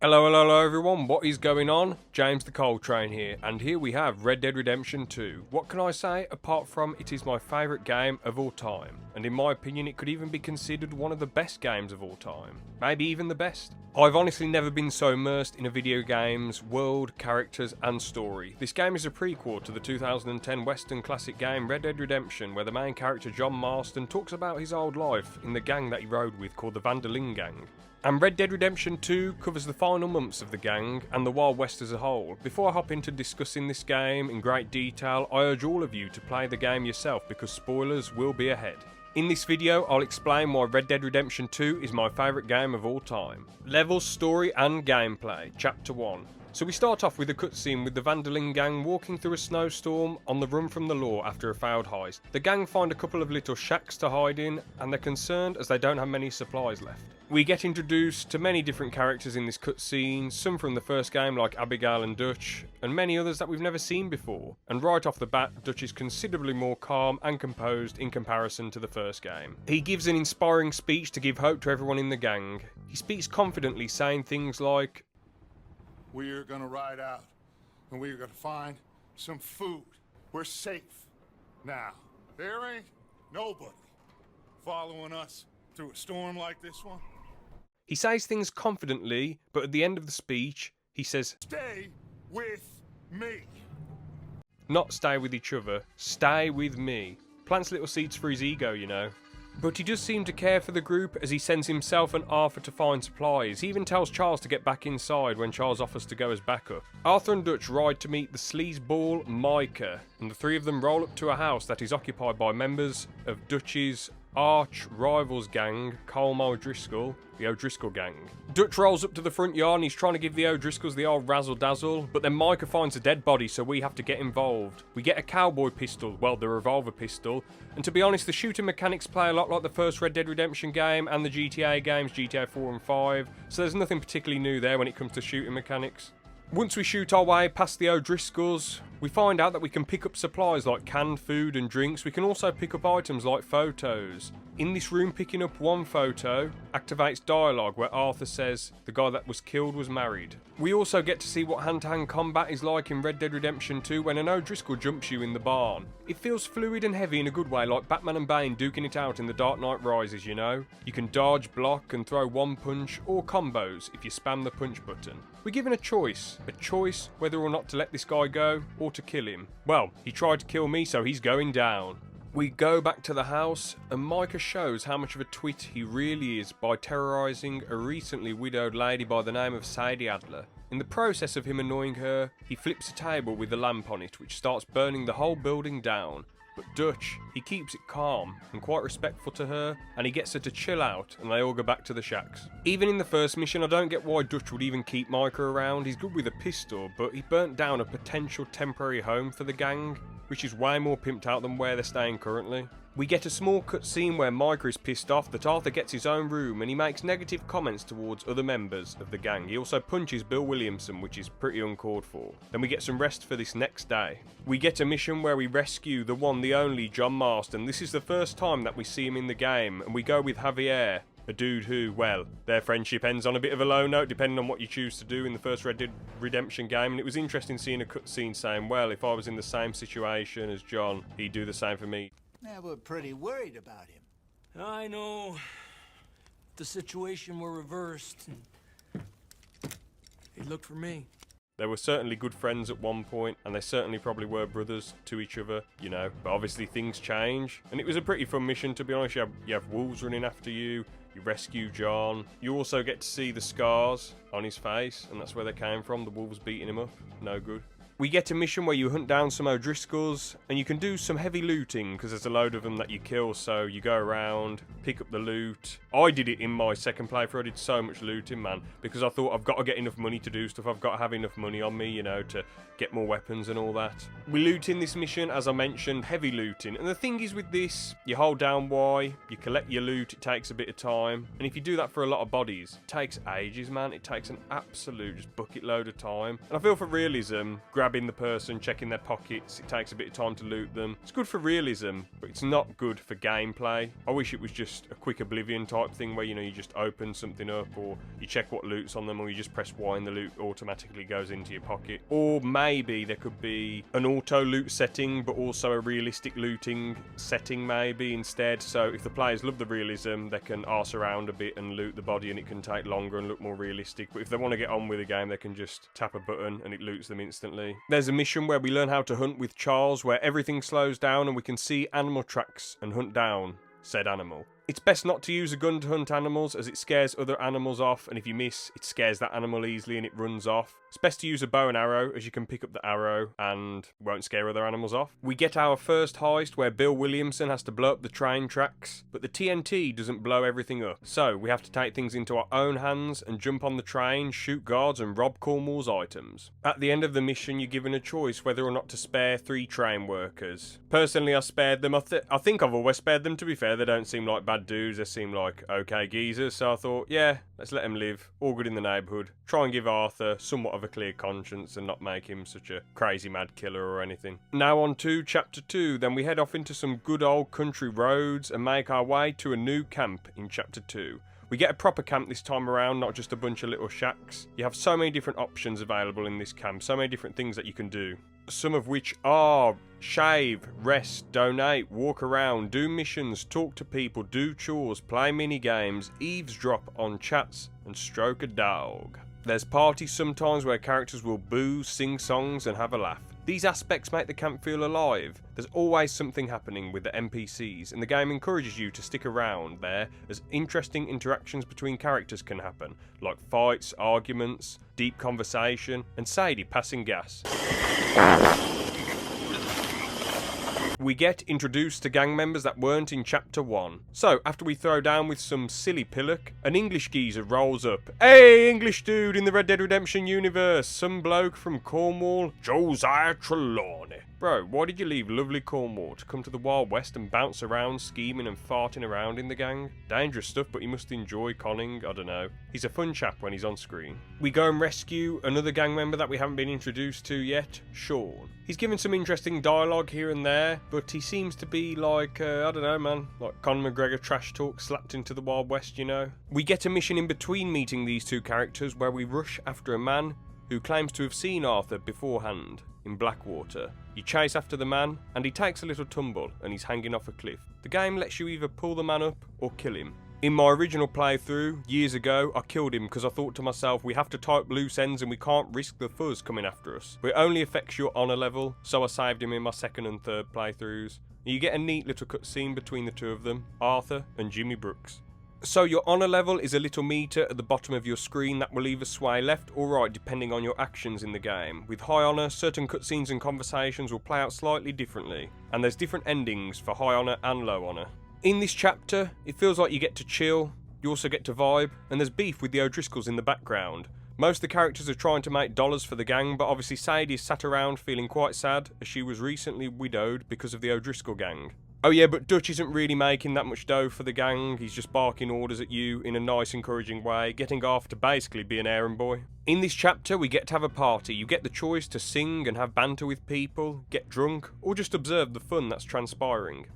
Hello everyone, what is going on? James the Coltrane here, and here we have Red Dead Redemption 2. What can I say apart from it is my favourite game of all time, and in my opinion it could even be considered one of the best games of all time. Maybe even the best. I've honestly never been so immersed in a video game's world, characters and story. This game is a prequel to the 2010 western classic game Red Dead Redemption, where the main character John Marston talks about his old life in the gang that he rode with called the Van der Linde Gang. And Red Dead Redemption 2 covers the final months of the gang and the Wild West as a whole. Before I hop into discussing this game in great detail, I urge all of you to play the game yourself because spoilers will be ahead. In this video, I'll explain why Red Dead Redemption 2 is my favourite game of all time. Levels, story and gameplay. Chapter 1. So we start off with a cutscene with the Van der Linde gang walking through a snowstorm on the run from the law after a failed heist. The gang find a couple of little shacks to hide in and they're concerned as they don't have many supplies left. We get introduced to many different characters in this cutscene, some from the first game like Abigail and Dutch, and many others that we've never seen before. And right off the bat, Dutch is considerably more calm and composed in comparison to the first game. He gives an inspiring speech to give hope to everyone in the gang. He speaks confidently, saying things like, "We're gonna ride out, and we're gonna find some food. We're safe. Now, there ain't nobody following us through a storm like this one." He says things confidently, but at the end of the speech, he says, "Stay with me." Not stay with each other, stay with me. Plants little seeds for his ego, you know. But he does seem to care for the group as he sends himself and Arthur to find supplies. He even tells Charles to get back inside when Charles offers to go as backup. Arthur and Dutch ride to meet the sleazeball Micah, and the three of them roll up to a house that is occupied by members of Dutch's arch rivals gang, Colm O'Driscoll, the O'Driscoll gang. Dutch rolls up to the front yard and he's trying to give the O'Driscolls the old razzle-dazzle, but then Micah finds a dead body, so we have to get involved. We get a cowboy pistol, well, the revolver pistol, and to be honest, the shooting mechanics play a lot like the first Red Dead Redemption game and the GTA games, GTA 4 and 5, so there's nothing particularly new there when it comes to shooting mechanics. Once we shoot our way past the O'Driscolls, we find out that we can pick up supplies like canned food and drinks. We can also pick up items like photos. In this room, picking up one photo activates dialogue where Arthur says the guy that was killed was married. We also get to see what hand-to-hand combat is like in Red Dead Redemption 2 when an O'Driscoll jumps you in the barn. It feels fluid and heavy in a good way, like Batman and Bane duking it out in The Dark Knight Rises, you know? You can dodge, block and throw one punch or combos if you spam the punch button. We're given a choice whether or not to let this guy go or to kill him. Well, he tried to kill me, so he's going down. We go back to the house and Micah shows how much of a twit he really is by terrorising a recently widowed lady by the name of Sadie Adler. In the process of him annoying her, he flips a table with a lamp on it which starts burning the whole building down. But Dutch, he keeps it calm and quite respectful to her, and he gets her to chill out and they all go back to the shacks. Even in the first mission, I don't get why Dutch would even keep Micah around. He's good with a pistol, but he burnt down a potential temporary home for the gang, which is way more pimped out than where they're staying currently. We get a small cutscene where Micah is pissed off that Arthur gets his own room and he makes negative comments towards other members of the gang. He also punches Bill Williamson, which is pretty uncalled for. Then we get some rest for this next day. We get a mission where we rescue the one, the only John Marston. This is the first time that we see him in the game, and we go with Javier, a dude who, well, their friendship ends on a bit of a low note depending on what you choose to do in the first Red Dead Redemption game, and it was interesting seeing a cutscene saying, well, if I was in the same situation as John, he'd do the same for me. Yeah, we're pretty worried about him. I know. If the situation were reversed, he'd look for me. They were certainly good friends at one point, and they certainly probably were brothers to each other, you know, but obviously things change, and it was a pretty fun mission, to be honest. You have wolves running after you, you rescue John, you also get to see the scars on his face, and that's where they came from, the wolves beating him up, no good. We get a mission where you hunt down some O'Driscolls, and you can do some heavy looting, because there's a load of them that you kill, so you go around, pick up the loot. I did it in my second playthrough, I did so much looting, man, because I thought I've got to get enough money to do stuff, I've got to have enough money on me, you know, to get more weapons and all that. We loot in this mission, as I mentioned, heavy looting, and the thing is with this, you hold down Y, you collect your loot, it takes a bit of time, and if you do that for a lot of bodies, it takes ages, man, it takes an absolute just bucket load of time. And I feel for realism, grabbing the person, checking their pockets. It takes a bit of time to loot them. It's good for realism, but it's not good for gameplay. I wish it was just a quick Oblivion type thing where, you just open something up, or you check what loot's on them, or you just press Y and the loot automatically goes into your pocket. Or maybe there could be an auto loot setting, but also a realistic looting setting maybe instead. So if the players love the realism, they can arse around a bit and loot the body, and it can take longer and look more realistic. But if they want to get on with the game, they can just tap a button and it loots them instantly. There's a mission where we learn how to hunt with Charles, where everything slows down and we can see animal tracks and hunt down said animal. It's best not to use a gun to hunt animals, as it scares other animals off, and if you miss, it scares that animal easily and it runs off. It's best to use a bow and arrow, as you can pick up the arrow and won't scare other animals off. We get our first heist where Bill Williamson has to blow up the train tracks, but the TNT doesn't blow everything up. So we have to take things into our own hands and jump on the train, shoot guards and rob Cornwall's items. At the end of the mission, you're given a choice whether or not to spare 3 train workers. Personally, I spared them. I think I've always spared them, to be fair. They don't seem like bad dudes, they seem like okay geezers, so I thought, yeah, let's let them live, all good in the neighbourhood. Try and give Arthur somewhat of a clear conscience and not make him such a crazy mad killer or anything. Now on to chapter 2, then we head off into some good old country roads and make our way to a new camp in chapter 2. We get a proper camp this time around, not just a bunch of little shacks. You have so many different options available in this camp, so many different things that you can do. Some of which are shave, rest, donate, walk around, do missions, talk to people, do chores, play mini games, eavesdrop on chats, and stroke a dog. There's parties sometimes where characters will booze, sing songs, and have a laugh. These aspects make the camp feel alive. There's always something happening with the NPCs, and the game encourages you to stick around there as interesting interactions between characters can happen, like fights, arguments, deep conversation, and Sadie passing gas. We get introduced to gang members that weren't in chapter 1. So, after we throw down with some silly pillock, an English geezer rolls up. Hey, English dude in the Red Dead Redemption universe, some bloke from Cornwall, Josiah Trelawny. Bro, why did you leave lovely Cornwall to come to the Wild West and bounce around scheming and farting around in the gang? Dangerous stuff, but you must enjoy conning, I don't know. He's a fun chap when he's on screen. We go and rescue another gang member that we haven't been introduced to yet, Sean. He's given some interesting dialogue here and there, but he seems to be like, I don't know man, like Conor McGregor trash talk slapped into the Wild West, you know? We get a mission in between meeting these two characters where we rush after a man who claims to have seen Arthur beforehand in Blackwater. You chase after the man, and he takes a little tumble, and he's hanging off a cliff. The game lets you either pull the man up, or kill him. In my original playthrough, years ago, I killed him because I thought to myself, we have to tie up loose ends and we can't risk the fuzz coming after us. But it only affects your honour level, so I saved him in my second and third playthroughs. You get a neat little cutscene between the two of them, Arthur and Jimmy Brooks. So your honour level is a little meter at the bottom of your screen that will either sway left or right depending on your actions in the game. With high honour, certain cutscenes and conversations will play out slightly differently, and there's different endings for high honour and low honour. In this chapter, it feels like you get to chill, you also get to vibe, and there's beef with the O'Driscolls in the background. Most of the characters are trying to make dollars for the gang, but obviously Sadie is sat around feeling quite sad as she was recently widowed because of the O'Driscoll gang. Oh yeah, but Dutch isn't really making that much dough for the gang, he's just barking orders at you in a nice encouraging way, getting Arthur to basically be an errand boy. In this chapter we get to have a party, you get the choice to sing and have banter with people, get drunk, or just observe the fun that's transpiring.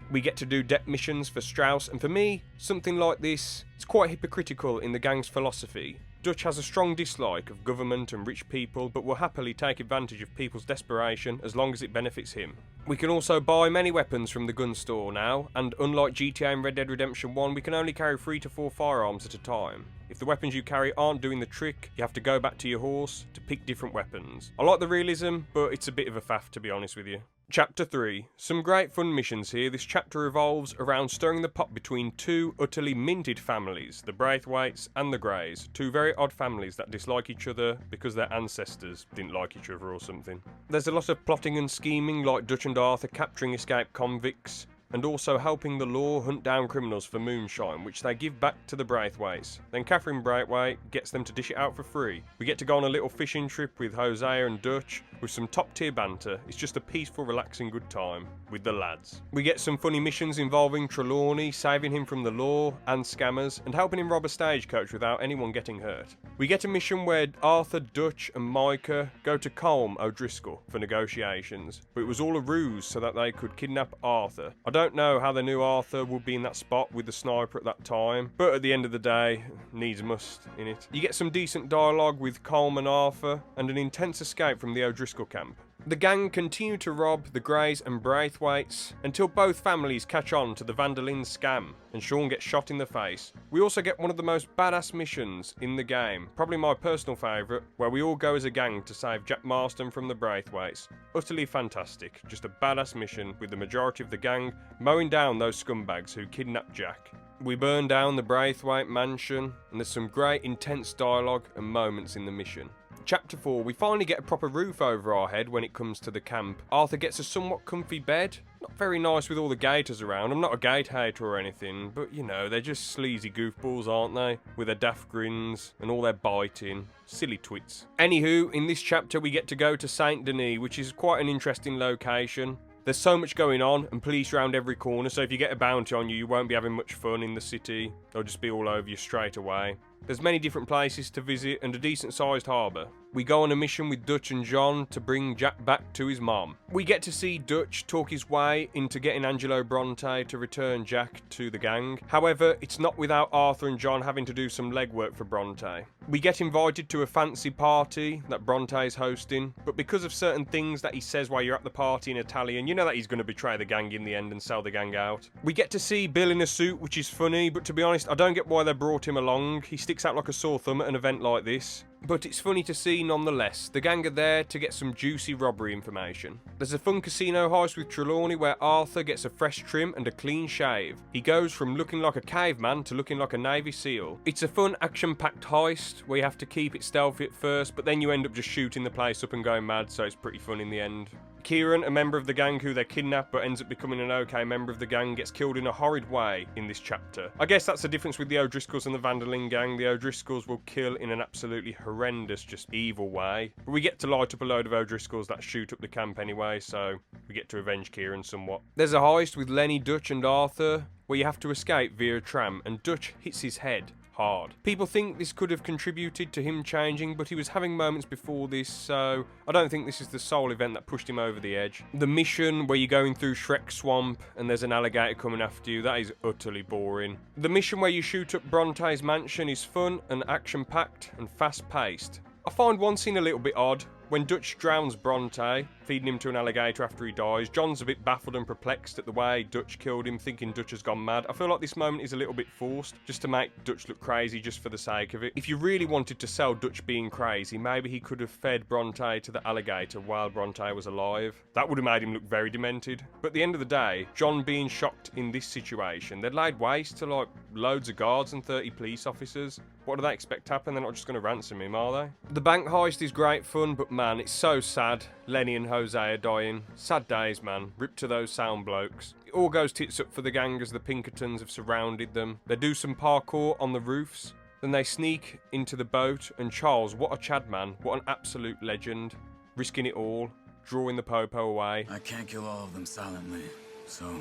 We get to do debt missions for Strauss, and for me, something like this, it's quite hypocritical in the gang's philosophy. Dutch has a strong dislike of government and rich people, but will happily take advantage of people's desperation as long as it benefits him. We can also buy many weapons from the gun store now, and unlike GTA and Red Dead Redemption 1, we can only carry 3 to 4 firearms at a time. If the weapons you carry aren't doing the trick, you have to go back to your horse to pick different weapons. I like the realism, but it's a bit of a faff to be honest with you. Chapter 3. Some great fun missions here. This chapter revolves around stirring the pot between two utterly minted families, the Braithwaites and the Greys, two very odd families that dislike each other because their ancestors didn't like each other or something. There's a lot of plotting and scheming, like Dutch and Arthur capturing escaped convicts, and also helping the law hunt down criminals for moonshine, which they give back to the Braithwaites. Then Catherine Braithwaite gets them to dish it out for free. We get to go on a little fishing trip with Hosea and Dutch, with some top tier banter. It's just a peaceful, relaxing good time with the lads. We get some funny missions involving Trelawny, saving him from the law and scammers, and helping him rob a stagecoach without anyone getting hurt. We get a mission where Arthur, Dutch and Micah go to Colm O'Driscoll for negotiations, but it was all a ruse so that they could kidnap Arthur. I don't know how they knew Arthur would be in that spot with the sniper at that time, but at the end of the day, needs must in it. You get some decent dialogue with Colm and Arthur, and an intense escape from the O'Driscoll camp. The gang continue to rob the Greys and Braithwaites until both families catch on to the Van der Linde scam and Sean gets shot in the face. We also get one of the most badass missions in the game, probably my personal favourite, where we all go as a gang to save Jack Marston from the Braithwaites. Utterly fantastic, just a badass mission with the majority of the gang mowing down those scumbags who kidnapped Jack. We burn down the Braithwaite mansion, and there's some great intense dialogue and moments in the mission. Chapter 4, we finally get a proper roof over our head when it comes to the camp. Arthur gets a somewhat comfy bed. Not very nice with all the gators around. I'm not a gate hater or anything, but you know, they're just sleazy goofballs, aren't they? With their daft grins and all their biting. Silly twits. Anywho, in this chapter we get to go to Saint Denis, which is quite an interesting location. There's so much going on and police round every corner, so if you get a bounty on you, you won't be having much fun in the city. They'll just be all over you straight away. There's many different places to visit and a decent sized harbour. We go on a mission with Dutch and John to bring Jack back to his mom. We get to see Dutch talk his way into getting Angelo Bronte to return Jack to the gang. However, it's not without Arthur and John having to do some legwork for Bronte. We get invited to a fancy party that Bronte's hosting, but because of certain things that he says while you're at the party in Italian, you know that he's going to betray the gang in the end and sell the gang out. We get to see Bill in a suit, which is funny, but to be honest, I don't get why they brought him along. He sticks out like a sore thumb at an event like this. But it's funny to see nonetheless. The gang are there to get some juicy robbery information. There's a fun casino heist with Trelawny where Arthur gets a fresh trim and a clean shave. He goes from looking like a caveman to looking like a Navy SEAL. It's a fun action-packed heist where you have to keep it stealthy at first, but then you end up just shooting the place up and going mad, so it's pretty fun in the end. Kieran, a member of the gang who they kidnap but ends up becoming an okay member of the gang, gets killed in a horrid way in this chapter. I guess that's the difference with the O'Driscolls and the Van der Linde gang. The O'Driscolls will kill in an absolutely horrendous, just evil way. But we get to light up a load of O'Driscolls that shoot up the camp anyway, so we get to avenge Kieran somewhat. There's a heist with Lenny, Dutch and Arthur where you have to escape via a tram, and Dutch hits his head hard. People think this could have contributed to him changing, but he was having moments before this, so I don't think this is the sole event that pushed him over the edge. The mission where you're going through Shrek Swamp and there's an alligator coming after you, that is utterly boring. The mission where you shoot up Bronte's mansion is fun and action-packed and fast-paced. I find one scene a little bit odd. When Dutch drowns Bronte, feeding him to an alligator after he dies, John's a bit baffled and perplexed at the way Dutch killed him, thinking Dutch has gone mad. I feel like this moment is a little bit forced, just to make Dutch look crazy just for the sake of it. If you really wanted to sell Dutch being crazy, maybe he could have fed Bronte to the alligator while Bronte was alive. That would have made him look very demented. But at the end of the day, John being shocked in this situation, they'd laid waste to like loads of guards and 30 police officers. What do they expect to happen? They're not just going to ransom him, are they? The bank heist is great fun, but man, it's so sad. Lenny and Hosea dying. Sad days, man. Rip to those sound blokes. It all goes tits up for the gang as the Pinkertons have surrounded them. They do some parkour on the roofs. Then they sneak into the boat, and Charles, what a Chad man. What an absolute legend. Risking it all. Drawing the popo away. I can't kill all of them silently, so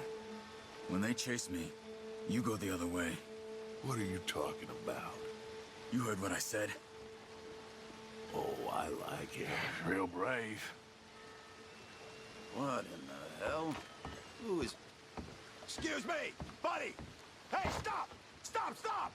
when they chase me, you go the other way. What are you talking about? You heard what I said. Oh, I like it. Real brave. What in the hell? Who is... Excuse me, buddy! Hey, stop! Stop, stop!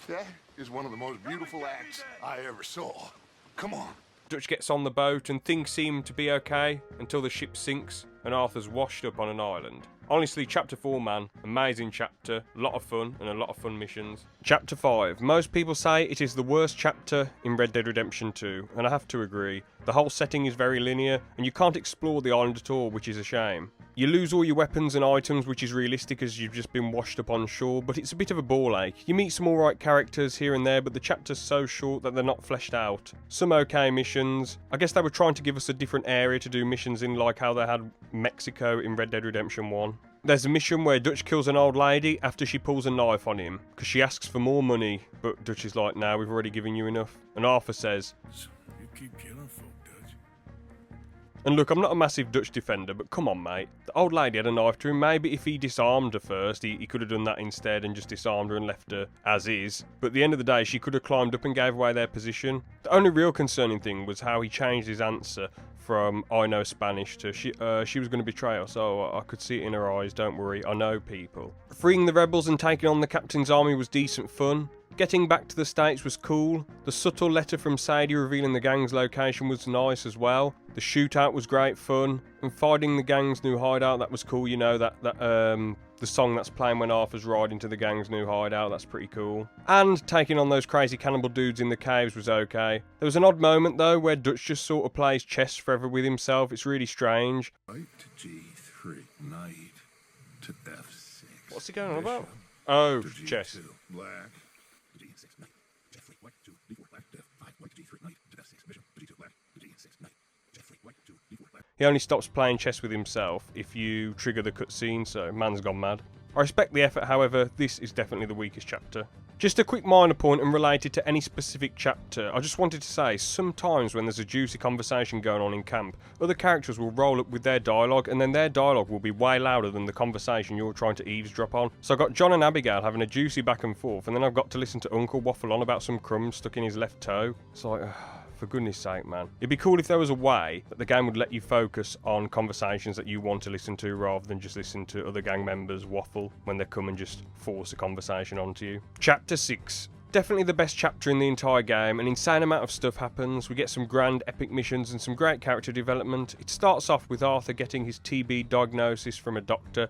That is one of the most beautiful acts I ever saw. Come on. Dutch gets on the boat and things seem to be okay until the ship sinks and Arthur's washed up on an island. Honestly, chapter 4, man, amazing chapter, a lot of fun and a lot of fun missions. Chapter 5, most people say it is the worst chapter in Red Dead Redemption 2, and I have to agree. The whole setting is very linear, and you can't explore the island at all, which is a shame. You lose all your weapons and items, which is realistic as you've just been washed up on shore, but it's a bit of a ball ache. You meet some alright characters here and there, but the chapter's so short that they're not fleshed out. Some okay missions. I guess they were trying to give us a different area to do missions in, like how they had Mexico in Red Dead Redemption 1. There's a mission where Dutch kills an old lady after she pulls a knife on him, because she asks for more money, but Dutch is like, "No, we've already given you enough." And Arthur says, So you keep killing folk, Dutch. and look, I'm not a massive Dutch defender, but come on, mate. The old lady had a knife to him. Maybe if he disarmed her first, he could have done that instead and just disarmed her and left her as is. But at the end of the day, she could have climbed up and gave away their position. The only real concerning thing was how he changed his answer from "I know Spanish" to she was going to betray us. So I could see it in her eyes. Don't worry, I know people. Freeing the rebels and taking on the captain's army was decent fun. Getting back to the States was cool. The subtle letter from Sadie revealing the gang's location was nice as well. The shootout was great fun. And finding the gang's new hideout, that was cool. You know, the song that's playing when Arthur's riding to the gang's new hideout, that's pretty cool. And taking on those crazy cannibal dudes in the caves was okay. There was an odd moment though where Dutch just sort of plays chess forever with himself. It's really strange. Knight to G3, knight to F6. What's he going on about? Oh, to G2, chess. black. To G6, knight. F3, white, 2, D4, black, to F5, white, to G3, knight, to F6, bishop, to G2, black, to G6, knight. F3, white, 2, D4, black. He only stops playing chess with himself if you trigger the cutscene, so man's gone mad. I respect the effort, however, this is definitely the weakest chapter. Just a quick minor point unrelated to any specific chapter, I just wanted to say, sometimes when there's a juicy conversation going on in camp, other characters will roll up with their dialogue, and then their dialogue will be way louder than the conversation you're trying to eavesdrop on. So I got John and Abigail having a juicy back and forth, and then I've got to listen to Uncle waffle on about some crumbs stuck in his left toe. It's like, for goodness sake, man. It'd be cool if there was a way that the game would let you focus on conversations that you want to listen to rather than just listen to other gang members waffle when they come and just force a conversation onto you. Chapter 6. Definitely the best chapter in the entire game. An insane amount of stuff happens. We get some grand epic missions and some great character development. It starts off with Arthur getting his TB diagnosis from a doctor.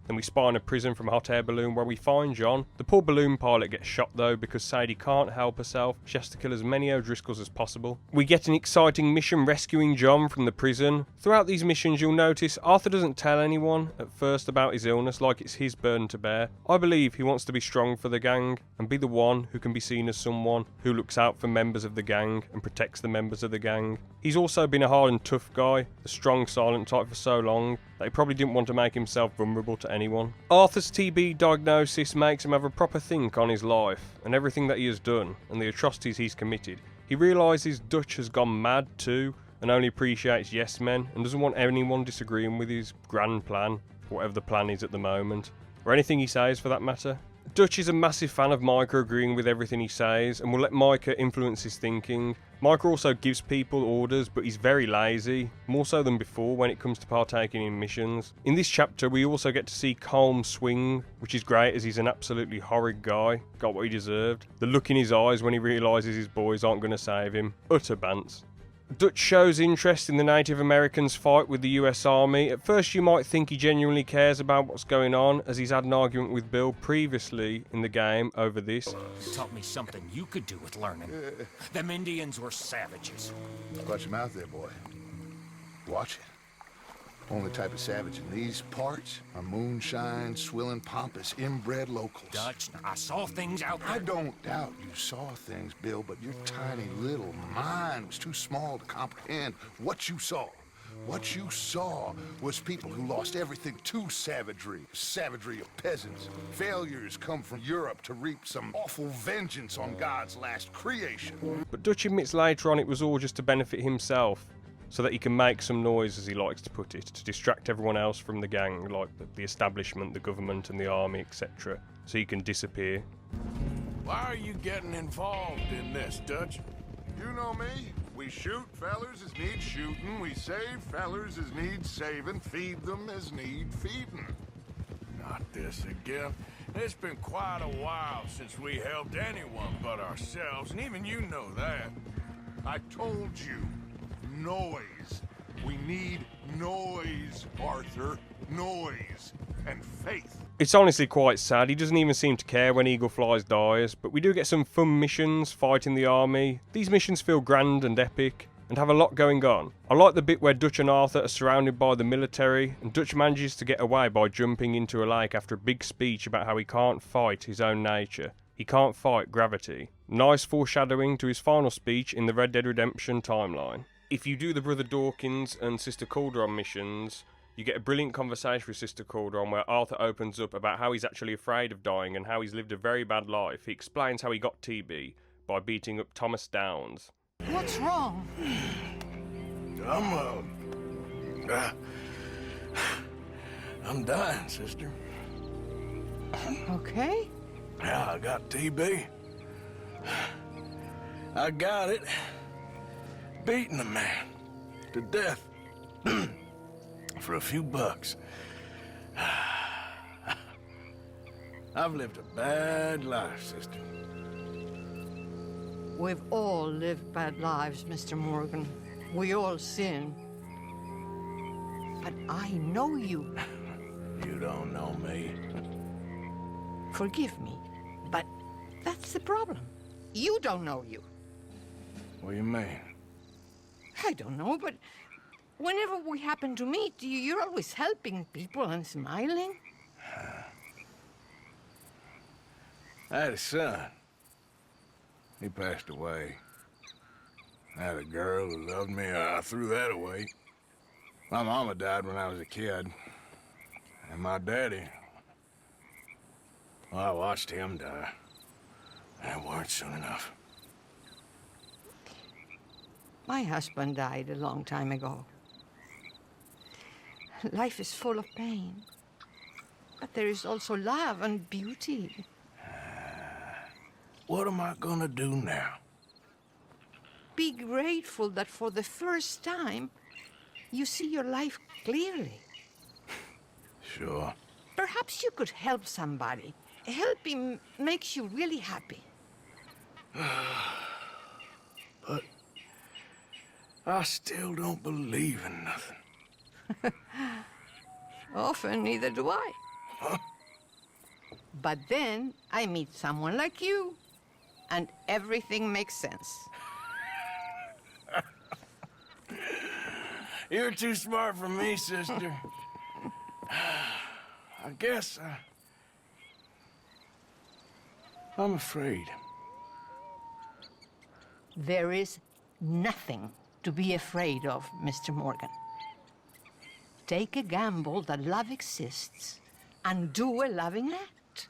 Then we spy in a prison from a hot air balloon where we find John. The poor balloon pilot gets shot though because Sadie can't help herself. She has to kill as many O'Driscolls as possible. We get an exciting mission rescuing John from the prison. Throughout these missions you'll notice Arthur doesn't tell anyone at first about his illness like it's his burden to bear. I believe he wants to be strong for the gang and be the one who can be seen as someone who looks out for members of the gang and protects the members of the gang. He's also been a hard and tough guy, the strong silent type for so long that he probably didn't want to make himself vulnerable to anyone. Arthur's TB diagnosis makes him have a proper think on his life and everything that he has done and the atrocities he's committed. He realises Dutch has gone mad too and only appreciates yes men and doesn't want anyone disagreeing with his grand plan, whatever the plan is at the moment, or anything he says for that matter. Dutch is a massive fan of Micah agreeing with everything he says and will let Micah influence his thinking. Micah also gives people orders, but he's very lazy, more so than before when it comes to partaking in missions. In this chapter we also get to see Colm swing, which is great as he's an absolutely horrid guy, got what he deserved. The look in his eyes when he realises his boys aren't going to save him, utter bants. Dutch shows interest in the Native Americans' fight with the US Army. At first you might think he genuinely cares about what's going on, as he's had an argument with Bill previously in the game over this. Taught me something you could do with learning. Them Indians were savages. Watch your mouth there, boy. Watch it. Only type of savage in these parts are moonshine, swilling, pompous, inbred locals. Dutch, I saw things out I there. don't doubt you saw things, Bill, but your tiny little mind was too small to comprehend what you saw. What you saw was people who lost everything to savagery. Savagery of peasants. Failures come from Europe to reap some awful vengeance on God's last creation. But Dutch admits later on it was all just to benefit himself, so that he can make some noise, as he likes to put it, to distract everyone else from the gang, like the establishment, the government and the army, etc., so he can disappear. Why are you getting involved in this, Dutch? You know me. We shoot fellers as need shooting. We save fellers as need saving. Feed them as need feeding. Not this again. It's been quite a while since we helped anyone but ourselves, and even you know that. I told you. Noise. We need noise, Arthur. Noise. And faith. It's honestly quite sad. He doesn't even seem to care when Eagle Flies dies, but we do get some fun missions fighting the army. These missions feel grand and epic and have a lot going on. I like the bit where Dutch and Arthur are surrounded by the military and Dutch manages to get away by jumping into a lake after a big speech about how he can't fight his own nature. He can't fight gravity. Nice foreshadowing to his final speech in the Red Dead Redemption timeline. If you do the Brother Dawkins and Sister Calderon missions, You get a brilliant conversation with Sister Calderon where Arthur opens up about how he's actually afraid of dying and how he's lived a very bad life. He explains how he got TB by beating up Thomas Downs. What's wrong? I'm dying, sister. Okay. Yeah, I got TB. I got it. Beating a man to death for a few bucks. I've lived a bad life, sister. We've all lived bad lives, Mr. Morgan. We all sin. But I know you. You don't know me. Forgive me, but that's the problem. You don't know you. What do you mean? I don't know, but whenever we happen to meet, you're always helping people and smiling. I had a son. He passed away. I had a girl who loved me. I threw that away. My mama died when I was a kid. And my daddy, well, I watched him die. That weren't soon enough. My husband died a long time ago. Life is full of pain. But there is also love and beauty. What am I gonna do now? Be grateful that for the first time, you see your life clearly. Sure. Perhaps you could help somebody. Helping makes you really happy. But I still don't believe in nothing. Often, neither do I. Huh? But then I meet someone like you, and everything makes sense. You're too smart for me, sister. I guess I'm afraid. There is nothing to be afraid of, Mr. Morgan. Take a gamble that love exists and do a loving act.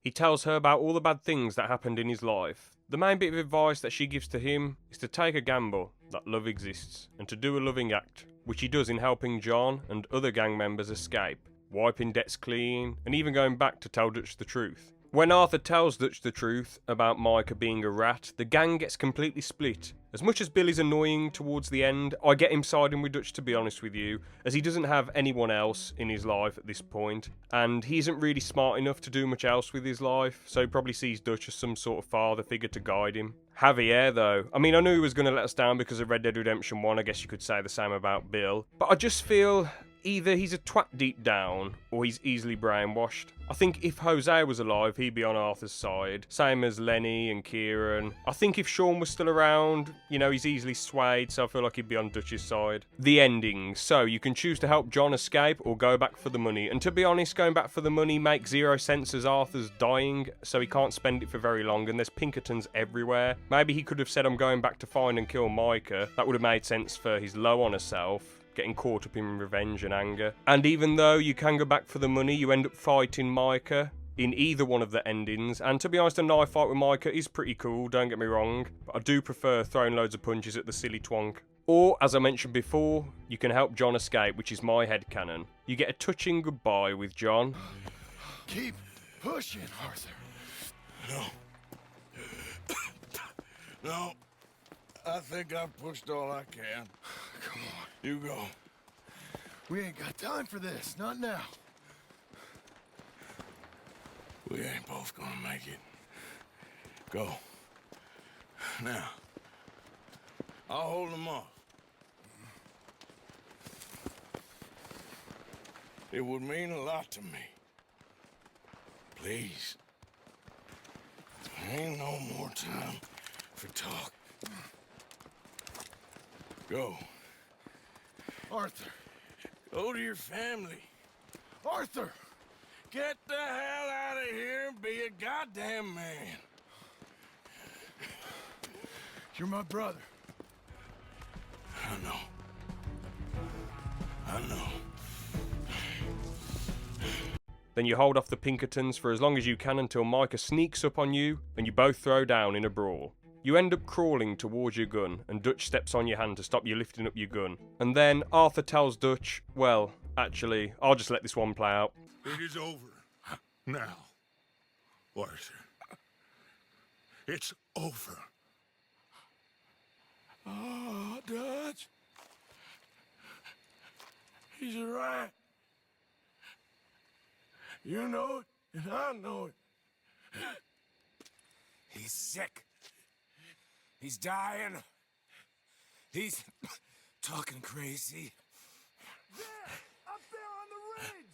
He tells her about all the bad things that happened in his life. The main bit of advice that she gives to him is to take a gamble that love exists and to do a loving act, which he does in helping John and other gang members escape, wiping debts clean, and even going back to tell Dutch the truth. When Arthur tells Dutch the truth about Micah being a rat, the gang gets completely split. As much as Bill is annoying towards the end, I get him siding with Dutch, to be honest with you, as he doesn't have anyone else in his life at this point, and he isn't really smart enough to do much else with his life, so he probably sees Dutch as some sort of father figure to guide him. Javier, though, I mean, I knew he was going to let us down because of Red Dead Redemption 1, I guess you could say the same about Bill, but I just feel either he's a twat deep down, or he's easily brainwashed. I think if Hosea was alive, he'd be on Arthur's side, same as Lenny and Kieran. I think if Sean was still around, you know, he's easily swayed, so I feel like he'd be on Dutch's side. The ending. So, you can choose to help John escape, or go back for the money. And to be honest, going back for the money makes zero sense as Arthur's dying, so he can't spend it for very long, and there's Pinkertons everywhere. Maybe he could have said, I'm going back to find and kill Micah. That would have made sense for his low on herself, getting caught up in revenge and anger. And even though you can go back for the money, you end up fighting Micah in either one of the endings. And to be honest, a knife fight with Micah is pretty cool, don't get me wrong, but I do prefer throwing loads of punches at the silly twonk. Or, as I mentioned before, you can help John escape, which is my headcanon. You get a touching goodbye with John. Keep pushing, Arthur. No. No. I think I've pushed all I can. Come on. You go. We ain't got time for this. Not now. We ain't both gonna make it. Go. Now. I'll hold them off. It would mean a lot to me. Please. There ain't no more time for talk. Go. Arthur. Go to your family. Arthur! Get the hell out of here and be a goddamn man. You're my brother. I know. I know. Then you hold off the Pinkertons for as long as you can until Micah sneaks up on you and you both throw down in a brawl. You end up crawling towards your gun and Dutch steps on your hand to stop you lifting up your gun. And then Arthur tells Dutch, well, actually, I'll just let this one play out. It is over. Now, Arthur. It's over. Oh, Dutch. He's right. You know it, and I know it. He's sick. He's dying. He's talking crazy. There! Up there on the ridge!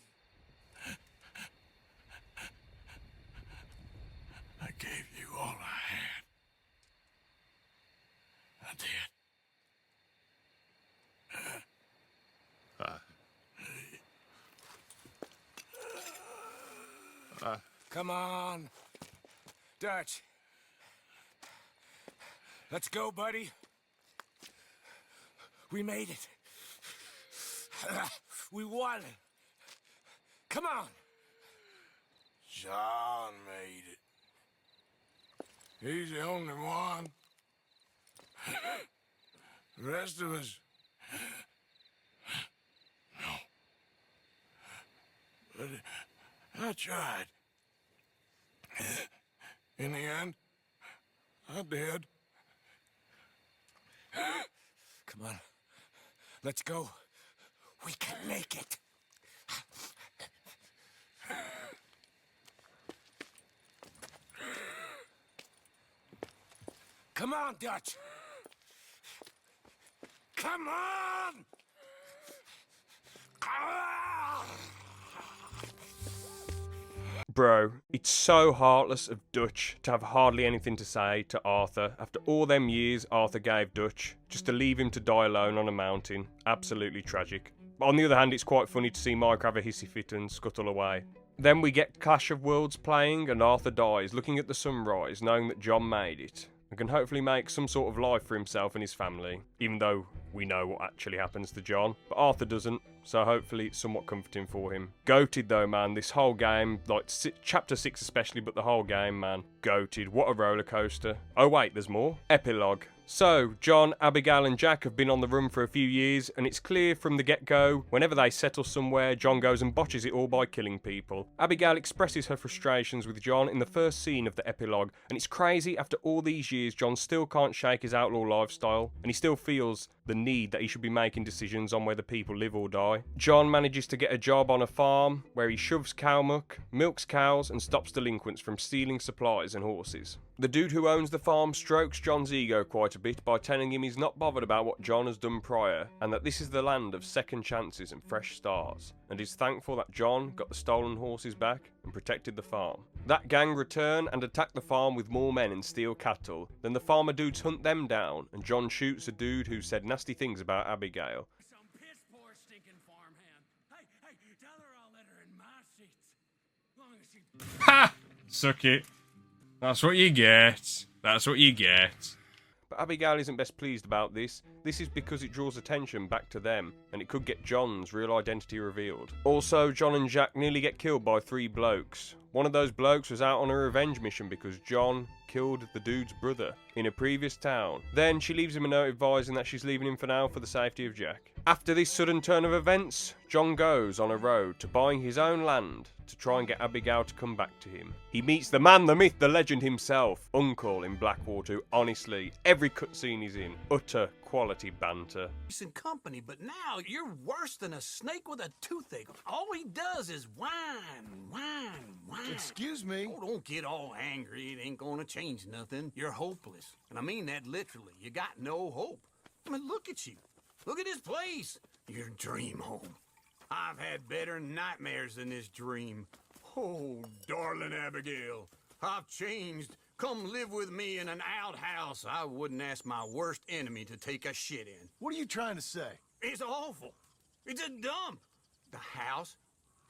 I gave you all I had. I did. Come on. Dutch. Let's go, buddy. We made it. We won. Come on. John made it. He's the only one. The rest of us... No. But I tried. In the end, I did. Come on. Let's go. We can make it. Come on, Dutch. Come on! Bro, it's so heartless of Dutch to have hardly anything to say to Arthur. After all them years Arthur gave Dutch, just to leave him to die alone on a mountain. Absolutely tragic. But on the other hand, it's quite funny to see Micah have a hissy fit and scuttle away. Then we get Clash of Worlds playing and Arthur dies, looking at the sunrise, knowing that John made it, and can hopefully make some sort of life for himself and his family, even though we know what actually happens to John. But Arthur doesn't, so hopefully it's somewhat comforting for him. Goated though, man, this whole game, like chapter 6 especially, but the whole game, man, goated. What a roller coaster. Oh wait, there's more. Epilogue. So, John, Abigail and Jack have been on the run for a few years, and it's clear from the get-go, whenever they settle somewhere, John goes and botches it all by killing people. Abigail expresses her frustrations with John in the first scene of the epilogue, and it's crazy after all these years John still can't shake his outlaw lifestyle, and he still feels the need that he should be making decisions on whether people live or die. John manages to get a job on a farm, where he shoves cow muck, milks cows, and stops delinquents from stealing supplies and horses. The dude who owns the farm strokes John's ego quite a bit by telling him he's not bothered about what John has done prior, and that this is the land of second chances and fresh starts, and is thankful that John got the stolen horses back and protected the farm. That gang return and attack the farm with more men and steal cattle. Then the farmer dudes hunt them down, and John shoots a dude who said nasty things about Abigail. Some piss poor stinking farmhand. Hey, tell her I'll let her in my seats. Long as she... Ha! Suck it. That's what you get. That's what you get. But Abigail isn't best pleased about this. This is because it draws attention back to them, and it could get John's real identity revealed. Also, John and Jack nearly get killed by 3 blokes. One of those blokes was out on a revenge mission because John killed the dude's brother in a previous town. Then she leaves him a note advising that she's leaving him for now for the safety of Jack. After this sudden turn of events, John goes on a road to buying his own land to try and get Abigail to come back to him. He meets the man, the myth, the legend himself, Uncle in Blackwater, who honestly, every cutscene he's in, utter quality banter. Decent company, but now you're worse than a snake with a toothache. All he does is whine. Excuse me? Oh, don't get all angry. It ain't gonna change nothing. You're hopeless. And I mean that literally. You got no hope. I mean, look at you. Look at this place. Your dream home. I've had better nightmares than this dream. Oh, darling Abigail, I've changed. Come live with me in an outhouse I wouldn't ask my worst enemy to take a shit in. What are you trying to say? It's awful. It's a dump. The house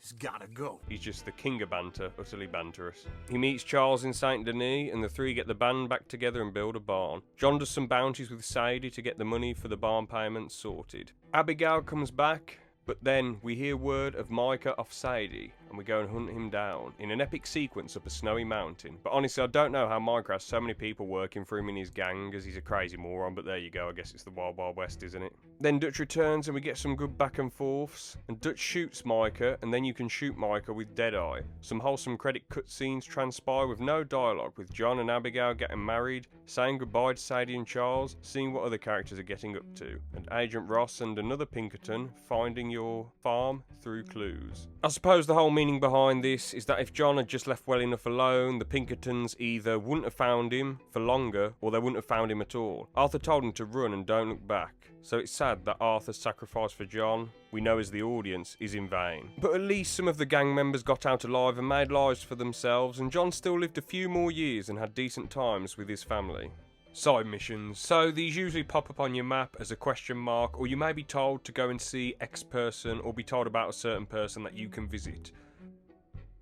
has gotta go. He's just the king of banter, utterly banterous. He meets Charles in Saint Denis, and the 3 get the band back together and build a barn. John does some bounties with Sadie to get the money for the barn payments sorted. Abigail comes back, But then we hear word of Micah off Sadie, and we go and hunt him down in an epic sequence up a snowy mountain. But honestly, I don't know how Micah has so many people working for him in his gang, as he's a crazy moron, but there you go, I guess it's the Wild Wild West, isn't it? Then Dutch returns and we get some good back and forths, and Dutch shoots Micah, and then you can shoot Micah with Deadeye. Some wholesome credit cutscenes transpire with no dialogue, with John and Abigail getting married, saying goodbye to Sadie and Charles, seeing what other characters are getting up to, and Agent Ross and another Pinkerton finding your farm through clues. I suppose the whole meaning behind this is that if John had just left well enough alone, the Pinkertons either wouldn't have found him for longer, or they wouldn't have found him at all. Arthur told him to run and don't look back. So it's sad that Arthur's sacrifice for John, we know as the audience, is in vain. But at least some of the gang members got out alive and made lives for themselves, and John still lived a few more years and had decent times with his family. Side missions. So these usually pop up on your map as a question mark, or you may be told to go and see X person, or be told about a certain person that you can visit.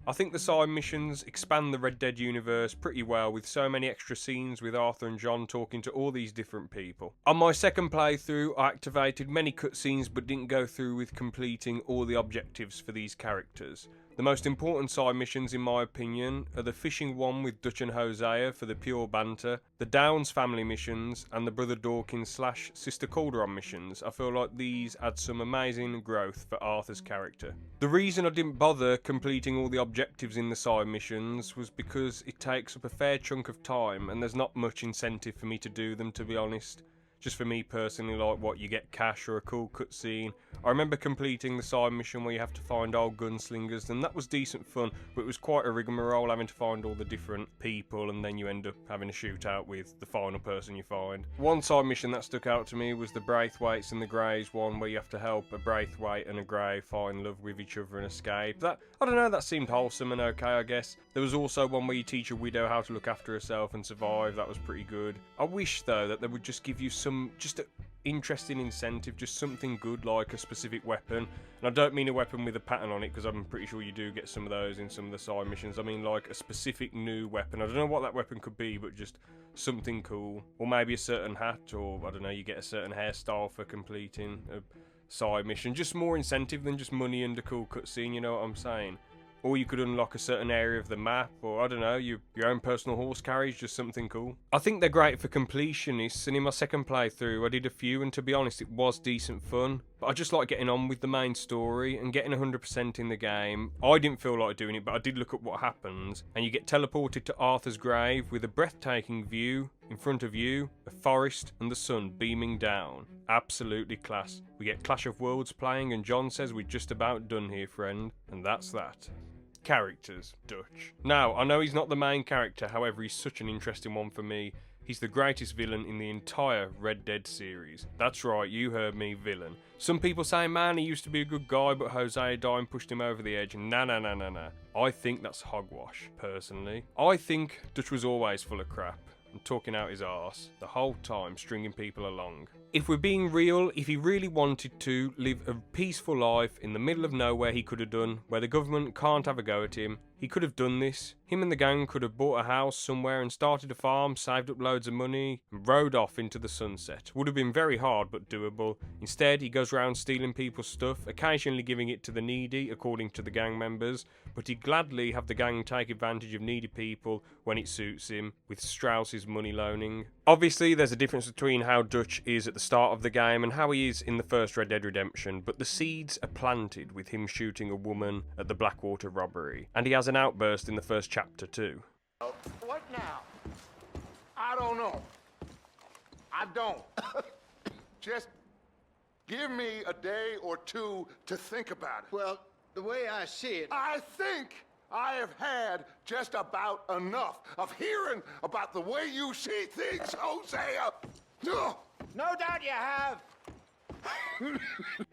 I think the side missions expand the Red Dead universe pretty well, with so many extra scenes with Arthur and John talking to all these different people. On my second playthrough, I activated many cutscenes but didn't go through with completing all the objectives for these characters. The most important side missions, in my opinion, are the fishing one with Dutch and Hosea for the pure banter, the Downs family missions, and the Brother Dawkins / Sister Calderon missions. I feel like these add some amazing growth for Arthur's character. The reason I didn't bother completing all the objectives in the side missions was because it takes up a fair chunk of time, and there's not much incentive for me to do them, to be honest. Just for me personally, like what, you get cash or a cool cutscene. I remember completing the side mission where you have to find old gunslingers, and that was decent fun, but it was quite a rigmarole having to find all the different people, and then you end up having a shootout with the final person you find. One side mission that stuck out to me was the Braithwaites and the Greys one, where you have to help a Braithwaite and a Grey find love with each other and escape. That, I don't know, that seemed wholesome and okay, I guess. There was also one where you teach a widow how to look after herself and survive. That was pretty good. I wish, though, that they would just give you just an interesting incentive, just something good like a specific weapon. And I don't mean a weapon with a pattern on it, because I'm pretty sure you do get some of those in some of the side missions. I mean like a specific new weapon. I don't know what that weapon could be, but just something cool. Or maybe a certain hat, or I don't know, you get a certain hairstyle for completing a side mission. Just more incentive than just money and a cool cutscene, you know what I'm saying? Or you could unlock a certain area of the map, or I don't know, your own personal horse carriage, just something cool. I think they're great for completionists, and in my second playthrough I did a few, and to be honest it was decent fun. But I just like getting on with the main story and getting 100% in the game. I didn't feel like doing it, but I did look at what happens, and you get teleported to Arthur's grave with a breathtaking view in front of you, a forest and the sun beaming down. Absolutely class. We get Clash of Worlds playing, and John says we're just about done here, friend, and that's that. Characters, Dutch. Now, I know he's not the main character, however he's such an interesting one for me. He's the greatest villain in the entire Red Dead series. That's right, you heard me, villain. Some people say, man, he used to be a good guy, but Hosea dying pushed him over the edge. Nah. I think that's hogwash, personally. I think Dutch was always full of crap and talking out his arse the whole time, stringing people along. If we're being real, if he really wanted to live a peaceful life in the middle of nowhere, he could have done, where the government can't have a go at him. He could have done this. Him and the gang could have bought a house somewhere and started a farm, saved up loads of money, and rode off into the sunset. Would have been very hard, but doable. Instead, he goes around stealing people's stuff, occasionally giving it to the needy, according to the gang members, but he'd gladly have the gang take advantage of needy people when it suits him, with Strauss's money loaning. Obviously, there's a difference between how Dutch is at the start of the game and how he is in the first Red Dead Redemption, but the seeds are planted with him shooting a woman at the Blackwater robbery, and he has an outburst in the first chapter too. What now? I don't know. I don't. Just give me a day or two to think about it. Well, the way I see it... I think I have had just about enough of hearing about the way you see things, Hosea. Ugh. No doubt you have.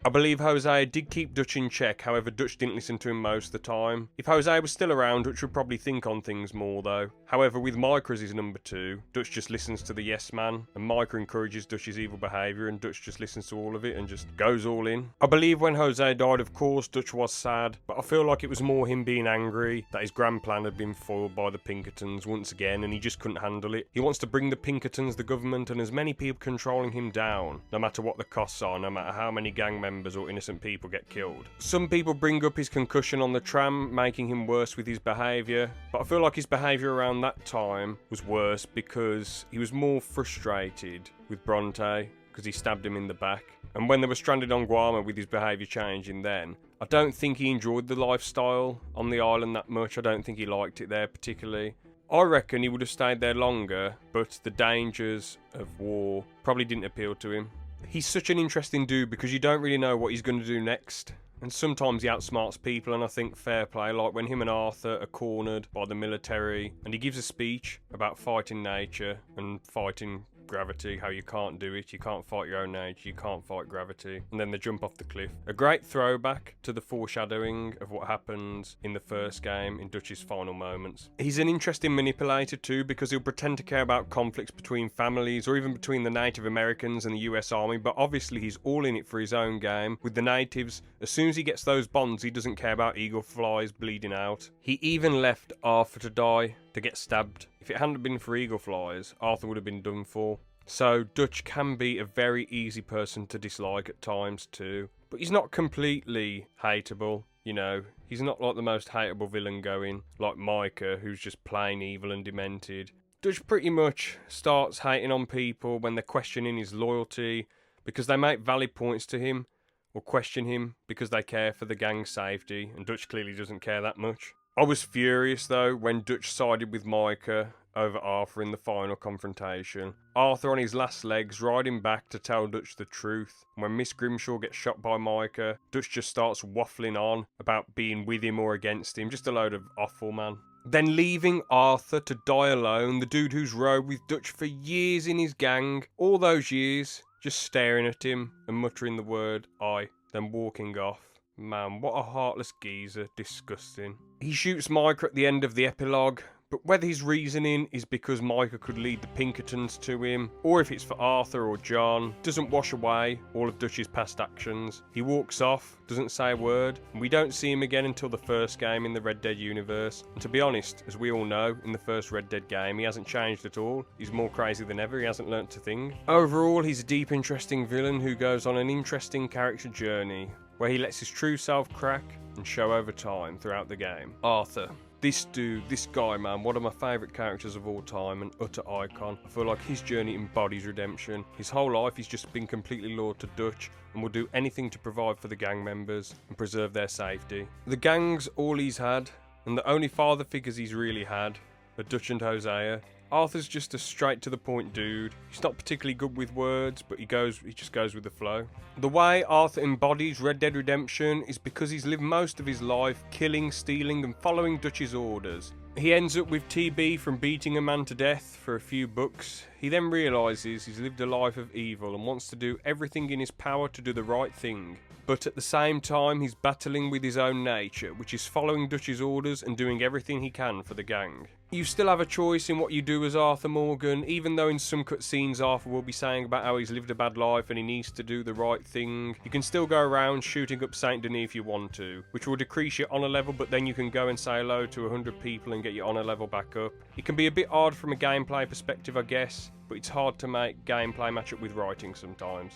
I believe Hosea did keep Dutch in check, however Dutch didn't listen to him most of the time. If Hosea was still around, Dutch would probably think on things more though. However, with Micah as his number 2, Dutch just listens to the yes man, and Micah encourages Dutch's evil behaviour, and Dutch just listens to all of it and just goes all in. I believe when Hosea died, of course, Dutch was sad, but I feel like it was more him being angry that his grand plan had been foiled by the Pinkertons once again, and he just couldn't handle it. He wants to bring the Pinkertons, the government, and as many people controlling him down, no matter what the costs are, no matter how many gang members or innocent people get killed. Some people bring up his concussion on the tram, making him worse with his behaviour, but I feel like his behaviour around that time was worse because he was more frustrated with Bronte because he stabbed him in the back. And when they were stranded on Guam with his behaviour changing then, I don't think he enjoyed the lifestyle on the island that much. I don't think he liked it there particularly. I reckon he would have stayed there longer, but the dangers of war probably didn't appeal to him. He's such an interesting dude because you don't really know what he's going to do next. And sometimes he outsmarts people, and I think fair play, like when him and Arthur are cornered by the military and he gives a speech about fighting nature and fighting gravity, how you can't do it, you can't fight your own nature, you can't fight gravity, and then they jump off the cliff. A great throwback to the foreshadowing of what happens in the first game in Dutch's final moments. He's an interesting manipulator too, because he'll pretend to care about conflicts between families or even between the Native Americans and the US Army, but obviously he's all in it for his own game. With the natives, as soon as he gets those bonds, he doesn't care about eagle flies bleeding out. He even left Arthur to die, to get stabbed. If it hadn't been for eagle flies, Arthur would have been done for. So Dutch can be a very easy person to dislike at times too. But he's not completely hateable, you know. He's not like the most hateable villain going, like Micah, who's just plain evil and demented. Dutch pretty much starts hating on people when they're questioning his loyalty because they make valid points to him, or question him because they care for the gang's safety, and Dutch clearly doesn't care that much. I was furious though when Dutch sided with Micah over Arthur in the final confrontation. Arthur on his last legs riding back to tell Dutch the truth. When Miss Grimshaw gets shot by Micah, Dutch just starts waffling on about being with him or against him. Just a load of offal, man. Then leaving Arthur to die alone, the dude who's rode with Dutch for years in his gang, all those years, just staring at him and muttering the word "I," then walking off. Man, what a heartless geezer. Disgusting. He shoots Micah at the end of the epilogue, but whether his reasoning is because Micah could lead the Pinkertons to him, or if it's for Arthur or John, doesn't wash away all of Dutch's past actions. He walks off, doesn't say a word, and we don't see him again until the first game in the Red Dead universe. And to be honest, as we all know, in the first Red Dead game, he hasn't changed at all. He's more crazy than ever, he hasn't learnt a thing. Overall, he's a deep, interesting villain who goes on an interesting character journey, where he lets his true self crack and show over time throughout the game. Arthur. This dude, this guy, man, one of my favourite characters of all time, an utter icon. I feel like his journey embodies redemption. His whole life he's just been completely loyal to Dutch and will do anything to provide for the gang members and preserve their safety. The gang's all he's had, and the only father figures he's really had are Dutch and Hosea. Arthur's just a straight to the point dude. He's not particularly good with words, but he just goes with the flow. The way Arthur embodies Red Dead Redemption is because he's lived most of his life killing, stealing and following Dutch's orders. He ends up with TB from beating a man to death for a few bucks. He then realises he's lived a life of evil and wants to do everything in his power to do the right thing. But at the same time, he's battling with his own nature, which is following Dutch's orders and doing everything he can for the gang. You still have a choice in what you do as Arthur Morgan, even though in some cutscenes Arthur will be saying about how he's lived a bad life and he needs to do the right thing. You can still go around shooting up Saint Denis if you want to, which will decrease your honour level, but then you can go and say hello to 100 people and get your honour level back up. It can be a bit hard from a gameplay perspective, I guess, but it's hard to make gameplay match up with writing sometimes.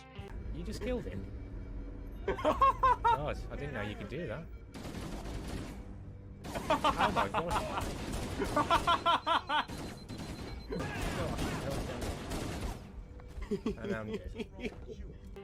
You just killed him. God, I didn't know you could do that. Oh my god. And I'm dead.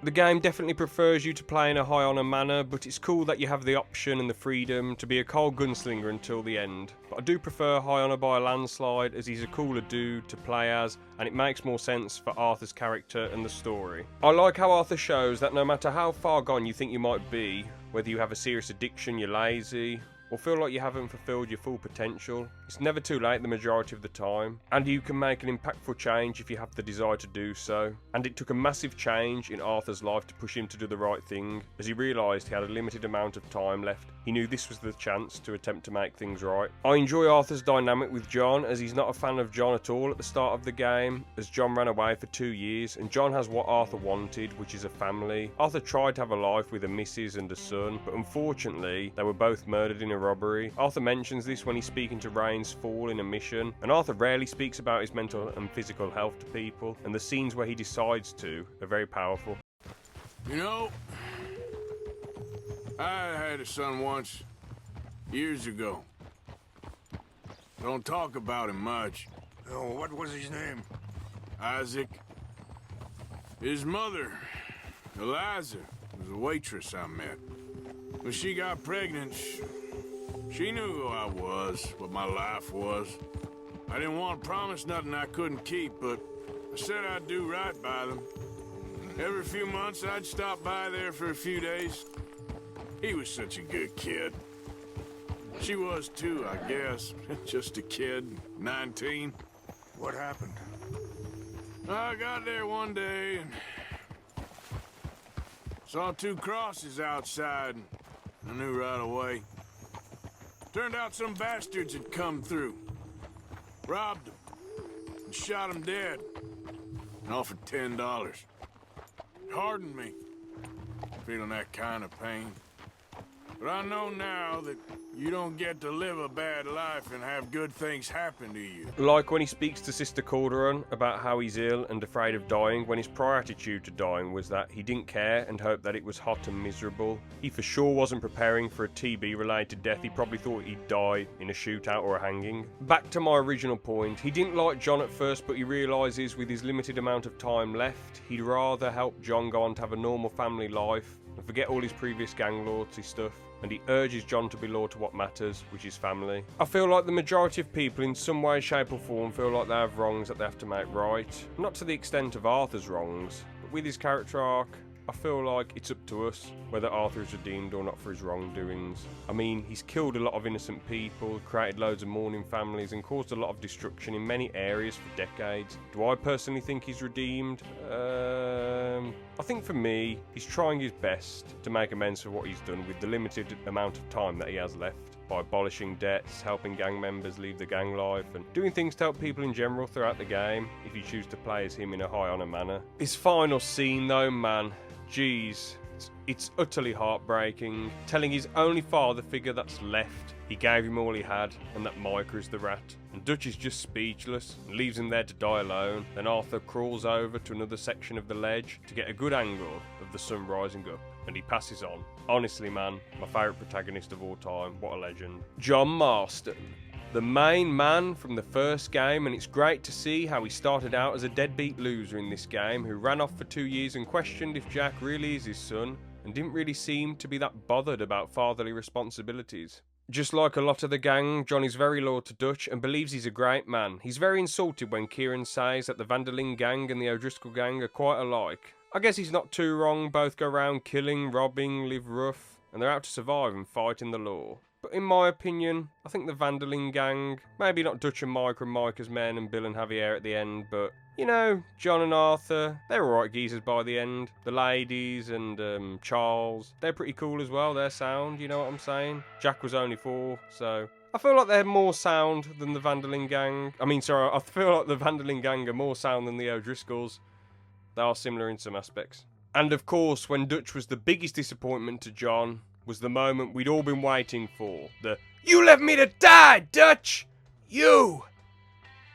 The game definitely prefers you to play in a high honour manner, but it's cool that you have the option and the freedom to be a cold gunslinger until the end. But I do prefer high honour by a landslide, as he's a cooler dude to play as, and it makes more sense for Arthur's character and the story. I like how Arthur shows that no matter how far gone you think you might be, whether you have a serious addiction, you're lazy, or feel like you haven't fulfilled your full potential, it's never too late the majority of the time, and you can make an impactful change if you have the desire to do so. And it took a massive change in Arthur's life to push him to do the right thing, as he realised he had a limited amount of time left. He knew this was the chance to attempt to make things right. I enjoy Arthur's dynamic with John, as he's not a fan of John at all at the start of the game, as John ran away for 2 years, and John has what Arthur wanted, which is a family. Arthur tried to have a life with a missus and a son, but unfortunately they were both murdered in a robbery. Arthur mentions this when he's speaking to Rain's Fall in a mission, and Arthur rarely speaks about his mental and physical health to people, and the scenes where he decides to are very powerful. You know, I had a son once, years ago. Don't talk about him much. Oh, what was his name? Isaac. His mother, Eliza, was a waitress I met. When she got pregnant, she knew who I was, what my life was. I didn't want to promise nothing I couldn't keep, but I said I'd do right by them. Every few months, I'd stop by there for a few days. He was such a good kid. She was too, I guess. Just a kid, 19. What happened? I got there one day and saw 2 crosses outside. I knew right away. Turned out some bastards had come through. Robbed them. And shot them dead. And offered $10. It hardened me. Feeling that kind of pain. But I know now that you don't get to live a bad life and have good things happen to you. Like when he speaks to Sister Calderon about how he's ill and afraid of dying, when his prior attitude to dying was that he didn't care and hoped that it was hot and miserable. He for sure wasn't preparing for a TB-related death. He probably thought he'd die in a shootout or a hanging. Back to my original point, he didn't like John at first, but he realises with his limited amount of time left, he'd rather help John go on to have a normal family life and forget all his previous gang loyalty stuff. And he urges John to be loyal to what matters, which is family. I feel like the majority of people in some way, shape or form feel like they have wrongs that they have to make right. Not to the extent of Arthur's wrongs, but with his character arc, I feel like it's up to us whether Arthur is redeemed or not for his wrongdoings. I mean, he's killed a lot of innocent people, created loads of mourning families and caused a lot of destruction in many areas for decades. Do I personally think he's redeemed? I think for me, he's trying his best to make amends for what he's done with the limited amount of time that he has left, by abolishing debts, helping gang members leave the gang life, and doing things to help people in general throughout the game, if you choose to play as him in a high honour manner. His final scene though, man, jeez, it's utterly heartbreaking, telling his only father figure that's left he gave him all he had, and that Micah is the rat. And Dutch is just speechless, and leaves him there to die alone. Then Arthur crawls over to another section of the ledge to get a good angle of the sun rising up, and he passes on. Honestly, man, my favourite protagonist of all time, what a legend. John Marston, the main man from the first game, and it's great to see how he started out as a deadbeat loser in this game who ran off for 2 years and questioned if Jack really is his son, and didn't really seem to be that bothered about fatherly responsibilities. Just like a lot of the gang, John is very loyal to Dutch and believes he's a great man. He's very insulted when Kieran says that the Vanderlyn gang and the O'Driscoll gang are quite alike. I guess he's not too wrong, both go around killing, robbing, live rough, and they're out to survive and fight in the law. But in my opinion, I think the Vanderlyn gang, maybe not Dutch and Micah and Micah's men and Bill and Javier at the end, but, you know, John and Arthur, they're alright geezers by the end. The ladies and Charles, they're pretty cool as well, they're sound, you know what I'm saying? Jack was only 4, so I feel like they're more sound than the Vanderlyn gang. I feel like the Vanderlyn gang are more sound than the O'Driscolls. They are similar in some aspects. And of course, when Dutch was the biggest disappointment to John, was the moment we'd all been waiting for. The, "You left me to die, Dutch! You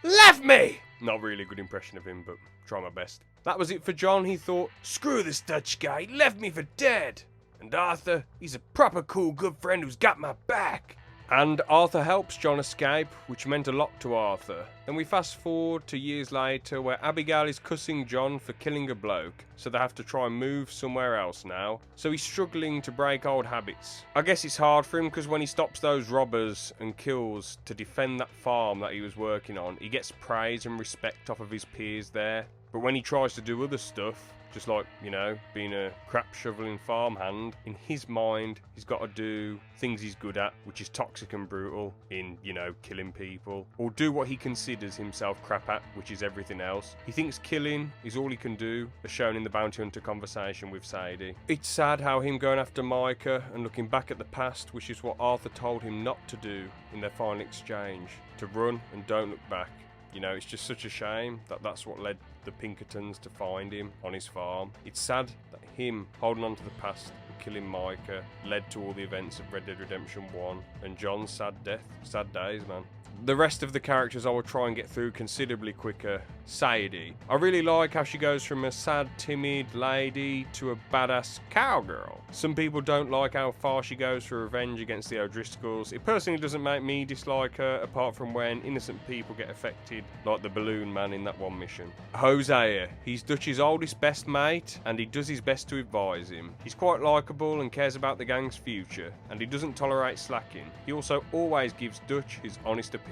left me!" Not really a good impression of him, but try my best. That was it for John. He thought, screw this Dutch guy, he left me for dead. And Arthur, he's a proper cool good friend who's got my back. And Arthur helps John escape, which meant a lot to Arthur. Then we fast forward to years later where Abigail is cussing John for killing a bloke, so they have to try and move somewhere else now. So he's struggling to break old habits. I guess it's hard for him because when he stops those robbers and kills to defend that farm that he was working on, he gets praise and respect off of his peers there. But when he tries to do other stuff, just like, you know, being a crap shoveling farmhand, in his mind, he's got to do things he's good at, which is toxic and brutal in, you know, killing people. Or do what he considers himself crap at, which is everything else. He thinks killing is all he can do, as shown in the Bounty Hunter conversation with Sadie. It's sad how him going after Micah and looking back at the past, which is what Arthur told him not to do in their final exchange. To run and don't look back. You know, it's just such a shame that that's what led the Pinkertons to find him on his farm. It's sad that him holding on to the past and killing Micah led to all the events of Red Dead Redemption 1 and John's sad death. Sad days, man. The rest of the characters I will try and get through considerably quicker. Sadie. I really like how she goes from a sad, timid lady to a badass cowgirl. Some people don't like how far she goes for revenge against the O'Driscolls. It personally doesn't make me dislike her, apart from when innocent people get affected, like the balloon man in that one mission. Hosea. He's Dutch's oldest best mate, and he does his best to advise him. He's quite likeable and cares about the gang's future, and he doesn't tolerate slacking. He also always gives Dutch his honest opinion.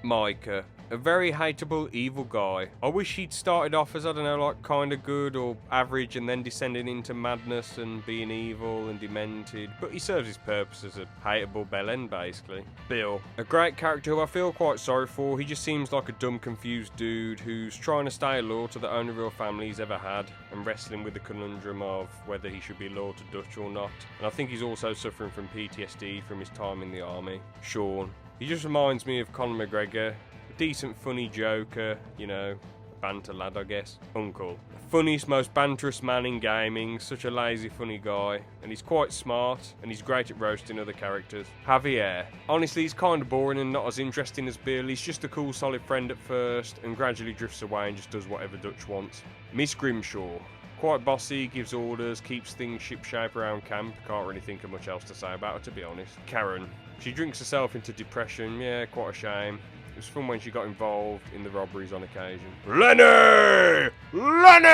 Micah. A very hateable, evil guy. I wish he'd started off as, I don't know, like kinda good or average and then descended into madness and being evil and demented, but he serves his purpose as a hateable bellend, basically. Bill. A great character who I feel quite sorry for. He just seems like a dumb, confused dude who's trying to stay loyal to the only real family he's ever had and wrestling with the conundrum of whether he should be loyal to Dutch or not. And I think he's also suffering from PTSD from his time in the army. Sean. He just reminds me of Conor McGregor. A decent, funny joker, you know, banter lad, I guess. Uncle. The funniest, most banterous man in gaming, such a lazy, funny guy. And he's quite smart, and he's great at roasting other characters. Javier. Honestly, he's kind of boring and not as interesting as Bill. He's just a cool, solid friend at first, and gradually drifts away and just does whatever Dutch wants. Miss Grimshaw. Quite bossy, gives orders, keeps things shipshape around camp. Can't really think of much else to say about her, to be honest. Kieran. She drinks herself into depression. Yeah, quite a shame. It was fun when she got involved in the robberies on occasion. Lenny! Lenny!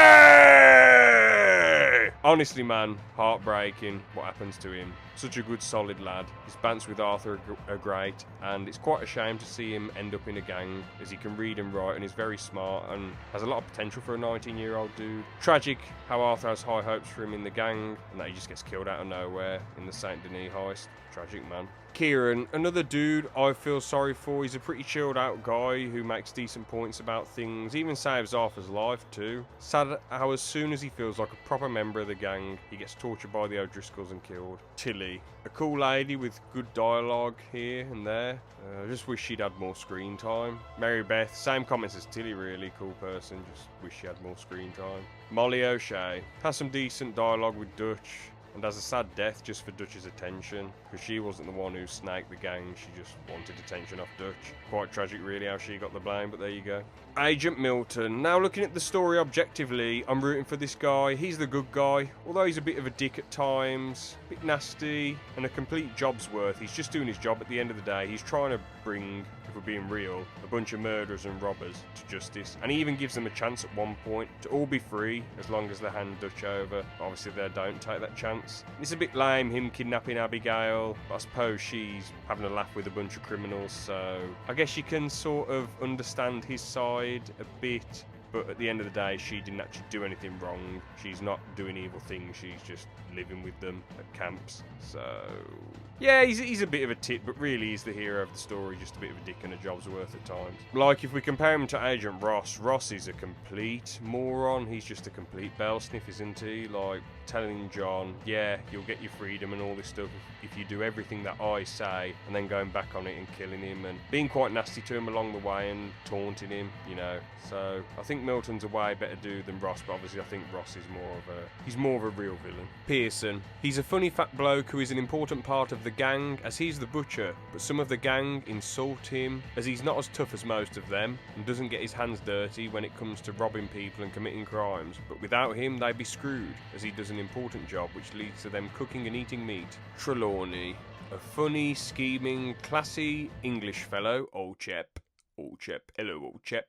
Honestly, man, heartbreaking what happens to him. Such a good, solid lad. His bants with Arthur are great, and it's quite a shame to see him end up in a gang, as he can read and write and is very smart and has a lot of potential for a 19-year-old dude. Tragic how Arthur has high hopes for him in the gang, and that he just gets killed out of nowhere in the Saint Denis heist. Tragic, man. Kieran, another dude I feel sorry for. He's a pretty chilled out guy who makes decent points about things, even saves Arthur's life too. Sad how as soon as he feels like a proper member of the gang, he gets tortured by the O'Driscolls and killed. Tilly, a cool lady with good dialogue here and there. I just wish she'd had more screen time. Mary-Beth, same comments as Tilly really, cool person, just wish she had more screen time. Molly-O-Shea, has some decent dialogue with Dutch, and has a sad death just for Dutch's attention, because she wasn't the one who snaked the gang, she just wanted attention off Dutch. Quite tragic really how she got the blame, but there you go. Agent Milton. Now looking at the story objectively, I'm rooting for this guy. He's the good guy, although he's a bit of a dick at times, a bit nasty, and a complete job's worth. He's just doing his job at the end of the day. He's trying to bring, if we're being real, a bunch of murderers and robbers to justice, and he even gives them a chance at one point to all be free as long as they hand Dutch over. Obviously they don't take that chance. It's a bit lame him kidnapping Abigail, but I suppose she's having a laugh with a bunch of criminals, so I guess you can sort of understand his side a bit. But at the end of the day, she didn't actually do anything wrong. She's not doing evil things. She's just living with them at camps. So, yeah, he's a bit of a tit, but really he's the hero of the story. Just a bit of a dick and a job's worth at times. Like, if we compare him to Agent Ross, Ross is a complete moron. He's just a complete bell sniff, isn't he? Like, telling John, yeah, you'll get your freedom and all this stuff if you do everything that I say, and then going back on it and killing him and being quite nasty to him along the way and taunting him, you know. So I think Milton's a way better dude than Ross, but obviously I think Ross is more of a real villain. Pearson. He's a funny fat bloke who is an important part of the gang, as he's the butcher, but some of the gang insult him as he's not as tough as most of them and doesn't get his hands dirty when it comes to robbing people and committing crimes, but without him they'd be screwed, as he does an important job which leads to them cooking and eating meat. Trelawny. A funny, scheming, classy English fellow, old chap. Old chap. Hello, old chap.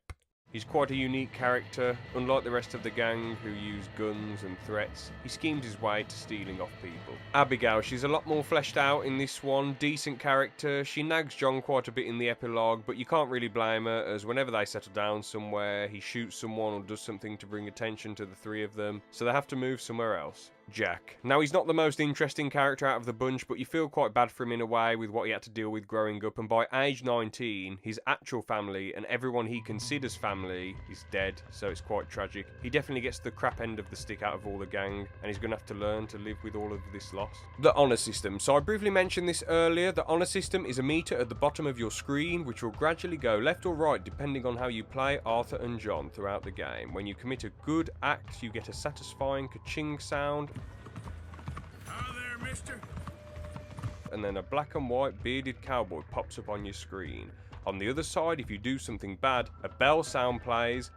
He's quite a unique character. Unlike the rest of the gang who use guns and threats, he schemed his way to stealing off people. Abigail, she's a lot more fleshed out in this one. Decent character. She nags John quite a bit in the epilogue, but you can't really blame her, as whenever they settle down somewhere, he shoots someone or does something to bring attention to the three of them, so they have to move somewhere else. Jack. Now, he's not the most interesting character out of the bunch, but you feel quite bad for him in a way with what he had to deal with growing up, and by age 19, his actual family and everyone he considers family is dead, so it's quite tragic. He definitely gets the crap end of the stick out of all the gang, and he's going to have to learn to live with all of this loss. The honor system. So I briefly mentioned this earlier. The honor system is a meter at the bottom of your screen, which will gradually go left or right depending on how you play Arthur and John throughout the game. When you commit a good act, you get a satisfying ka-ching sound. there, mister? And then a black and white bearded cowboy pops up on your screen. On the other side, if you do something bad, a bell sound plays,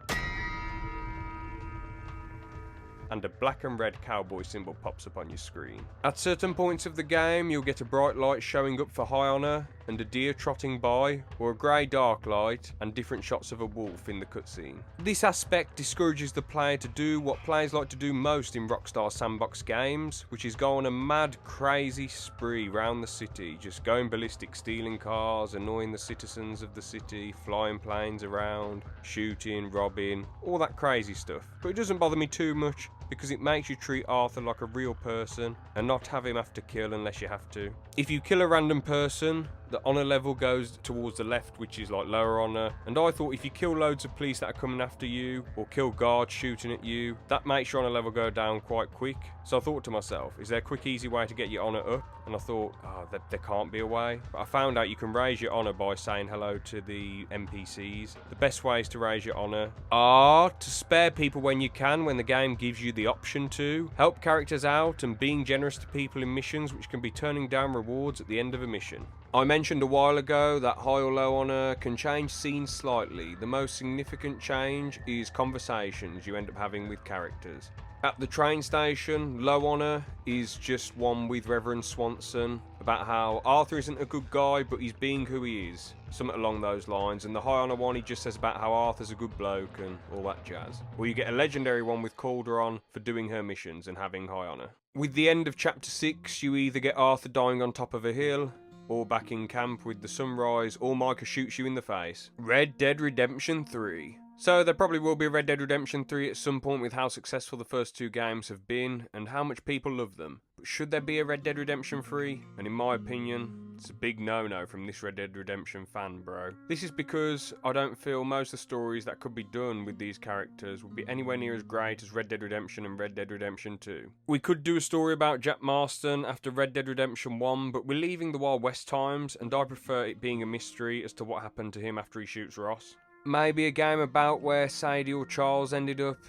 and a black and red cowboy symbol pops up on your screen. At certain points of the game, you'll get a bright light showing up for high honor, and a deer trotting by, or a grey dark light, and different shots of a wolf in the cutscene. This aspect discourages the player to do what players like to do most in Rockstar sandbox games, which is go on a mad, crazy spree round the city, just going ballistic, stealing cars, annoying the citizens of the city, flying planes around, shooting, robbing, all that crazy stuff. But it doesn't bother me too much, because it makes you treat Arthur like a real person and not have him have to kill unless you have to. If you kill a random person, the honor level goes towards the left, which is like lower honor, and I thought if you kill loads of police that are coming after you, or kill guards shooting at you, that makes your honor level go down quite quick. So I thought to myself, is there a quick easy way to get your honor up? And I thought, oh, there can't be a way. But I found out you can raise your honor by saying hello to the NPCs. The best ways to raise your honor are to spare people when you can, when the game gives you the option to, help characters out, and being generous to people in missions, which can be turning down rewards at the end of a mission. I mentioned a while ago that high or low honor can change scenes slightly. The most significant change is conversations you end up having with characters. At the train station, low honor is just one with Reverend Swanson about how Arthur isn't a good guy, but he's being who he is. Something along those lines. And the high honor one, he just says about how Arthur's a good bloke and all that jazz. Or you get a legendary one with Calderon for doing her missions and having high honor. With the end of chapter 6, you either get Arthur dying on top of a hill, or back in camp with the sunrise, or Micah shoots you in the face. Red Dead Redemption 3. So there probably will be a Red Dead Redemption 3 at some point with how successful the first two games have been and how much people love them. But should there be a Red Dead Redemption 3? And in my opinion, it's a big no-no from this Red Dead Redemption fan, bro. This is because I don't feel most of the stories that could be done with these characters would be anywhere near as great as Red Dead Redemption and Red Dead Redemption 2. We could do a story about Jack Marston after Red Dead Redemption 1, but we're leaving the Wild West times, and I prefer it being a mystery as to what happened to him after he shoots Ross. Maybe a game about where Sadie or Charles ended up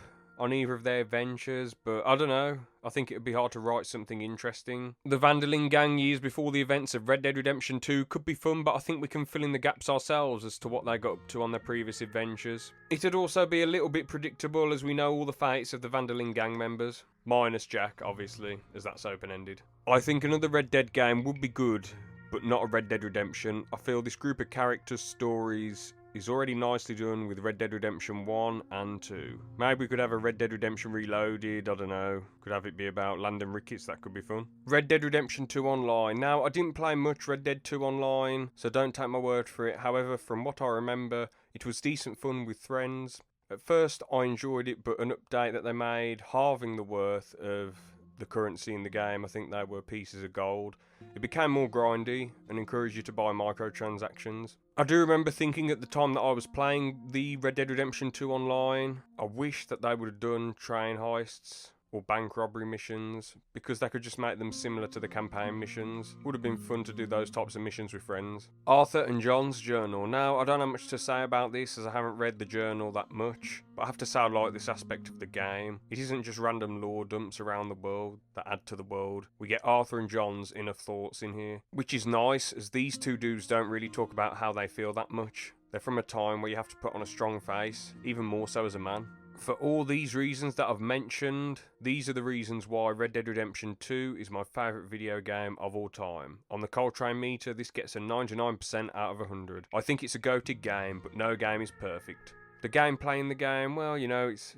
on either of their adventures, but I don't know. I think it would be hard to write something interesting. The Van der Linde gang years before the events of Red Dead Redemption 2 could be fun, but I think we can fill in the gaps ourselves as to what they got up to on their previous adventures. It'd also be a little bit predictable as we know all the fates of the Van der Linde gang members. Minus Jack, obviously, as that's open-ended. I think another Red Dead game would be good, but not a Red Dead Redemption. I feel this group of characters' stories is already nicely done with Red Dead Redemption 1 and 2. Maybe we could have a Red Dead Redemption Reloaded, I don't know. Could have it be about Landon Ricketts, that could be fun. Red Dead Redemption 2 Online. Now, I didn't play much Red Dead 2 Online, so don't take my word for it. However, from what I remember, it was decent fun with friends. At first, I enjoyed it, but an update that they made, halving the worth of the currency in the game, I think they were pieces of gold. It became more grindy and encouraged you to buy microtransactions. I do remember thinking at the time that I was playing the Red Dead Redemption 2 Online, I wish that they would have done train heists or bank robbery missions, because they could just make them similar to the campaign missions. Would have been fun to do those types of missions with friends. Arthur and John's journal. Now, I don't have much to say about this as I haven't read the journal that much, but I have to say I like this aspect of the game. It isn't just random lore dumps around the world that add to the world. We get Arthur and John's inner thoughts in here, which is nice as these two dudes don't really talk about how they feel that much. They're from a time where you have to put on a strong face, even more so as a man. For all these reasons that I've mentioned, these are the reasons why Red Dead Redemption 2 is my favourite video game of all time. On the Coltrane meter, this gets a 99% out of 100. I think it's a goated game, but no game is perfect. The gameplay in the game, well, you know, it's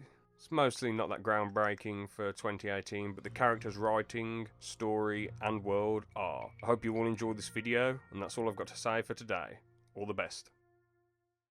mostly not that groundbreaking for 2018, but the characters' writing, story, and world are. I hope you all enjoyed this video, and that's all I've got to say for today. All the best.